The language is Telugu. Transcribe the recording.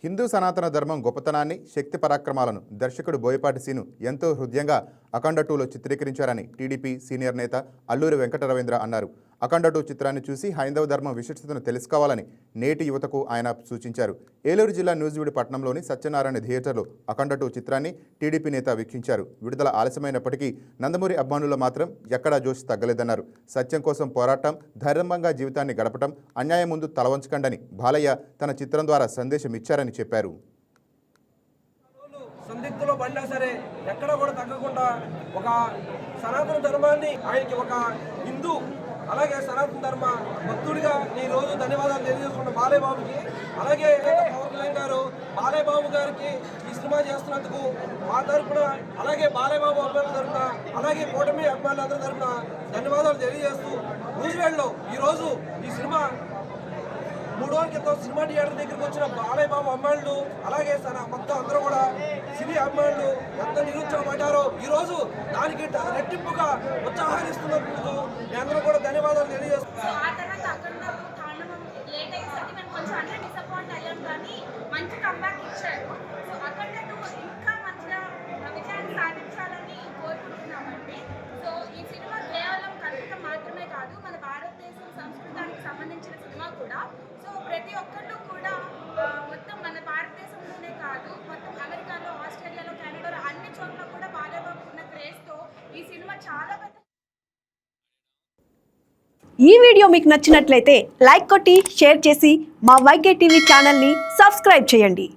హిందూ సనాతన ధర్మం గొప్పతనాన్ని, శక్తి పరాక్రమాలను దర్శకుడు బోయపాటి సీను ఎంతో హృదయంగా అఖండ 2లో చిత్రీకరించారని టీడీపీ సీనియర్ నేత అల్లూరి వెంకట రవీంద్ర అన్నారు. అఖండ 2 చిత్రాన్ని చూసి హైందవ ధర్మం విశిష్టతను తెలుసుకోవాలని నేటి యువతకు ఆయన సూచించారు. ఏలూరు జిల్లా నూజివీడు పట్టణంలోని సత్యనారాయణ థియేటర్లో అఖండ 2 చిత్రాన్ని టీడీపీ నేత వీక్షించారు. విడుదల ఆలస్యమైనప్పటికీ నందమూరి అభిమానుల మాత్రం ఎక్కడా జోష్ తగ్గలేదన్నారు. సత్యం కోసం పోరాటం, ధైర్యంగా జీవితాన్ని గడపటం, అన్యాయం ముందు తలవంచకండని బాలయ్య తన చిత్రం ద్వారా సందేశం ఇచ్చారని చెప్పారు. సందిగ్ధంలో పడినా సరే ఎక్కడ కూడా తగ్గకుండా ఒక సనాతన ధర్మాన్ని ఆయనకి ఒక హిందూ అలాగే సనాతన ధర్మ భక్తుడిగా ఈ రోజు ధన్యవాదాలు తెలియజేసుకున్న బాలయ్య బాబుకి, అలాగే పవన్ కళ్యాణ్ గారు బాలయ్య బాబు గారికి ఈ సినిమా చేస్తున్నందుకు మా తరఫున, అలాగే బాలయ్య బాబు అభిమానుల తరఫున, అలాగే కూటమి అభిమానులందరి తరఫున ధన్యవాదాలు తెలియజేస్తూ నూజివీడులో ఈరోజు ఈ సినిమా 3 రోజుల క్రితం సినిమా థియేటర్ దగ్గరికి వచ్చిన బాలయ్య బాబు అమ్మాయిలు అలాగే మొత్తం అందరూ కూడా సినీ అమ్మాయిలు ఎంత నిరుత్సాహపడ్డారో ఈరోజు దానికి రెట్టింపుగా ఉత్సాహాన్ని ఇస్తున్నందుకు అందరూ కూడా ధన్యవాదాలు తెలియజేస్తున్నాం. మన భారతదేశం సంస్కృతానికి సంబంధించిన సినిమా కూడా. సో ప్రతి ఒక్కళ్ళు కూడా మొత్తం మన భారతదేశంలోనే కాదు, మొత్తం అమెరికాలో, ఆస్ట్రేలియాలో, కెనడాలో అన్ని చోట్ల కూడా బాలయ్య బాబు ఉన్న క్రేజ్తో ఈ సినిమా చాలా పెద్ద. ఈ వీడియో మీకు నచ్చినట్లయితే లైక్ కొట్టి షేర్ చేసి మా వైకే టీవీ ఛానల్ని సబ్స్క్రైబ్ చేయండి.